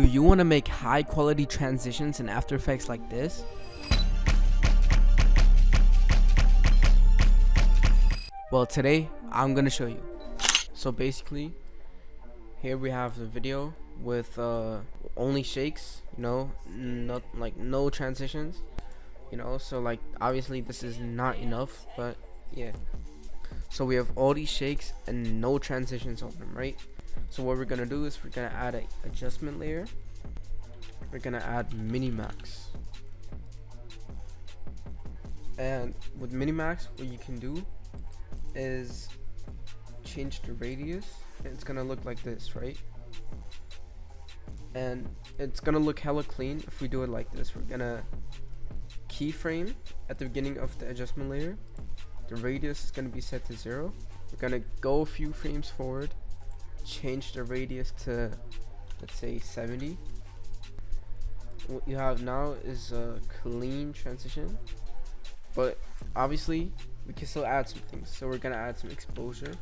Do you want to make high quality transitions in After Effects like this? Well, today I'm gonna show you. So basically, here we have the video with only shakes, not like no transitions, so like obviously this is not enough, but yeah. So we have all these shakes and no transitions on them, right? So what we're gonna do is we're gonna add an adjustment layer. We're gonna add Minimax. And with Minimax, what you can do is change the radius, and it's gonna look like this, right? And it's gonna look hella clean if we do it like this. We're gonna keyframe at the beginning of the adjustment layer. The radius is gonna be set to 0. We're gonna go a few frames forward, change the radius to, let's say, 70. What you have now is a clean transition, but obviously we can still add some things. So we're gonna add some exposure,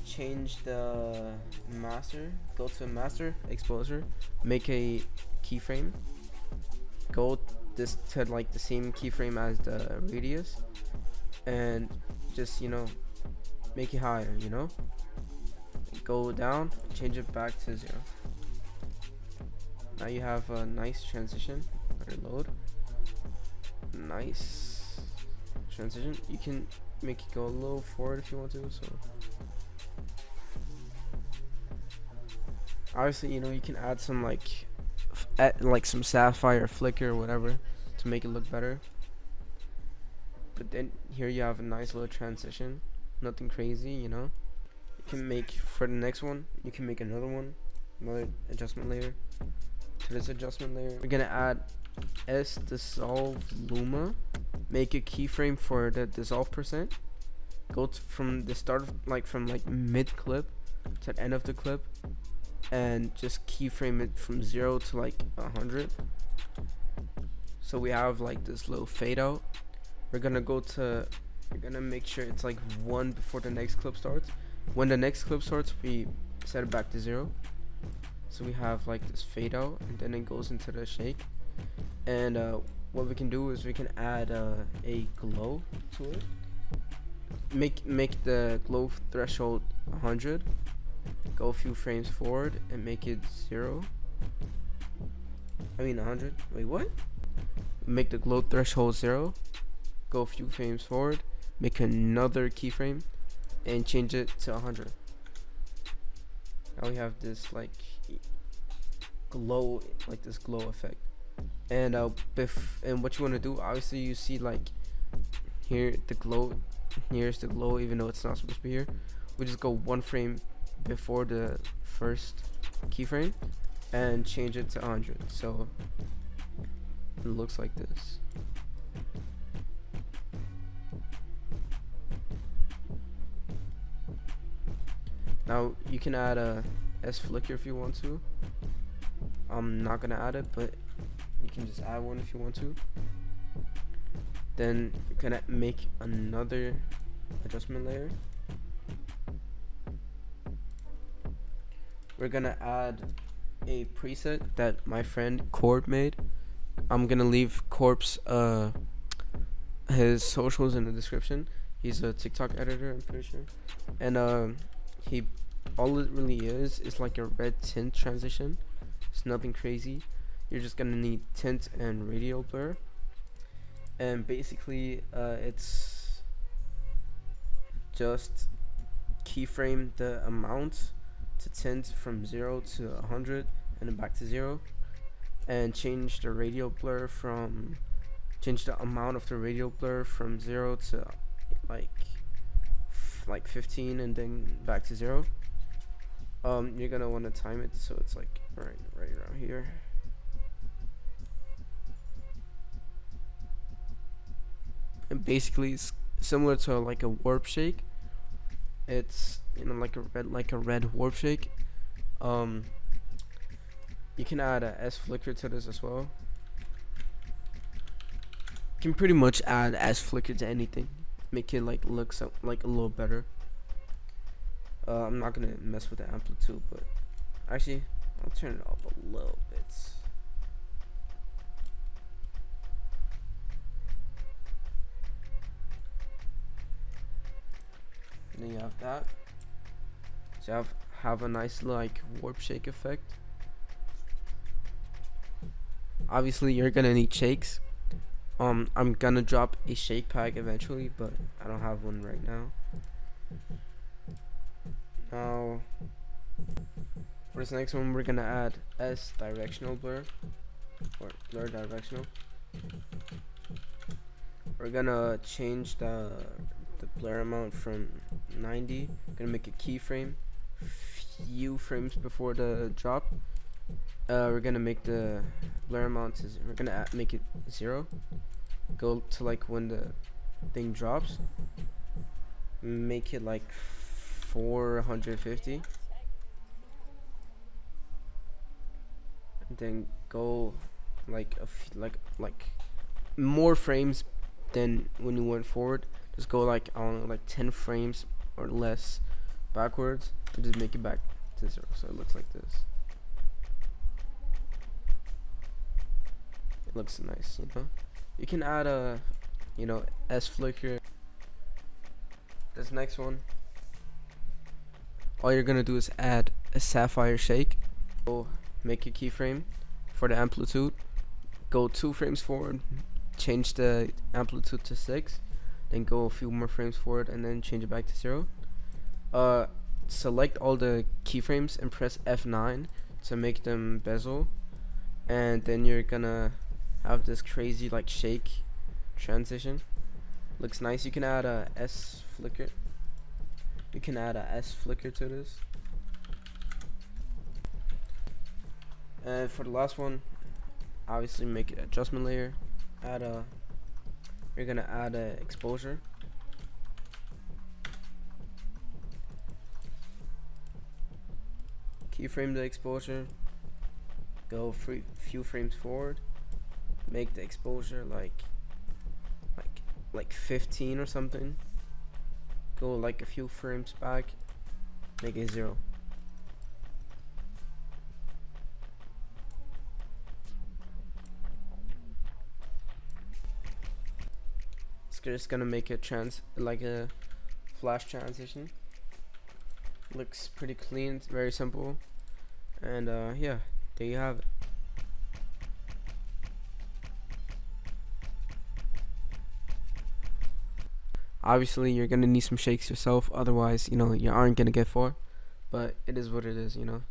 change the master, go to master, exposure, make a keyframe, go this to like the same keyframe as the radius, and just make it higher, go down, change it back to 0. Now you have a nice transition. Let it load. Nice transition. You can make it go a little forward if you want to. So obviously, you can add some like some sapphire flicker or whatever to make it look better. But then here you have a nice little transition. Nothing crazy, You can make, for the next one, you can make another adjustment layer. To this adjustment layer, we're gonna add S dissolve luma, make a keyframe for the dissolve percent, go from the start of from mid clip to the end of the clip, and just keyframe it from 0 to 100. So we have this little fade out. We're gonna make sure it's 1 before the next clip starts. When the next clip starts, we set it back to 0. So we have this fade out, and then it goes into the shake. And what we can do is we can add a glow to it. Make the glow threshold 100. Go a few frames forward and make it 0. 100. Wait, what? Make the glow threshold 0. Go a few frames forward. Make another keyframe and change it to 100. Now we have this glow, this glow effect. And and what you want to do, obviously you see here the glow, here's the glow, even though it's not supposed to be here. We just go 1 frame before the first keyframe and change it to 100, so it looks like this. Now you can add a S flicker if you want to. I'm not gonna add it, but you can just add one if you want to. Then you're gonna make another adjustment layer. We're gonna add a preset that my friend Corp made. I'm gonna leave Corp's his socials in the description. He's a TikTok editor, I'm pretty sure. And all it really is a red tint transition. It's nothing crazy. You're just gonna need tint and radial blur, and basically it's just keyframe the amount to tint from 0 to 100 and then back to 0, and change the radial blur change the amount of the radial blur from 0 to 15 and then back to 0. You're gonna want to time it so it's right around here. And basically it's similar to a warp shake. It's like a red warp shake. You can add a S flicker to this as well. You can pretty much add S flicker to anything, make it look a little better. I'm not gonna mess with the amplitude, but Actually, I'll turn it up a little bit. And then you have that. So you have a nice like warp shake effect. Obviously, you're gonna need shakes. I'm gonna drop a shake pack eventually, but I don't have one right now. Now, for this next one, we're gonna add S directional blur, or blur directional. We're gonna change the blur amount from 90. Gonna make a keyframe few frames before the drop. We're gonna make the blur amount we're gonna make it 0. Go to like when the thing drops. Make it like 450. And then go like like more frames than when you went forward. Just go like I don't know, like 10 frames or less backwards, and just make it back to 0, so it looks like this. It looks nice, you know. You can add a, you know, S flicker. This next one, all you're gonna do is add a sapphire shake. So make a keyframe for the amplitude. Go 2 frames forward, change the amplitude to 6, then go a few more frames forward, and then change it back to 0. Select all the keyframes and press F9 to make them bezel, and then you're gonna have this crazy like shake transition. Looks nice. You can add a S flicker. You can add a S flicker to this. And for the last one, obviously make an adjustment layer. You're gonna add a exposure. Keyframe the exposure. Go few frames forward. Make the exposure like 15 or something. Go like a few frames back. Make it 0. It's just gonna make a like a flash transition. Looks pretty clean. It's very simple. And yeah, there you have it. Obviously, you're gonna need some shakes yourself, otherwise, you know, you aren't gonna get far. But it is what it is, you know.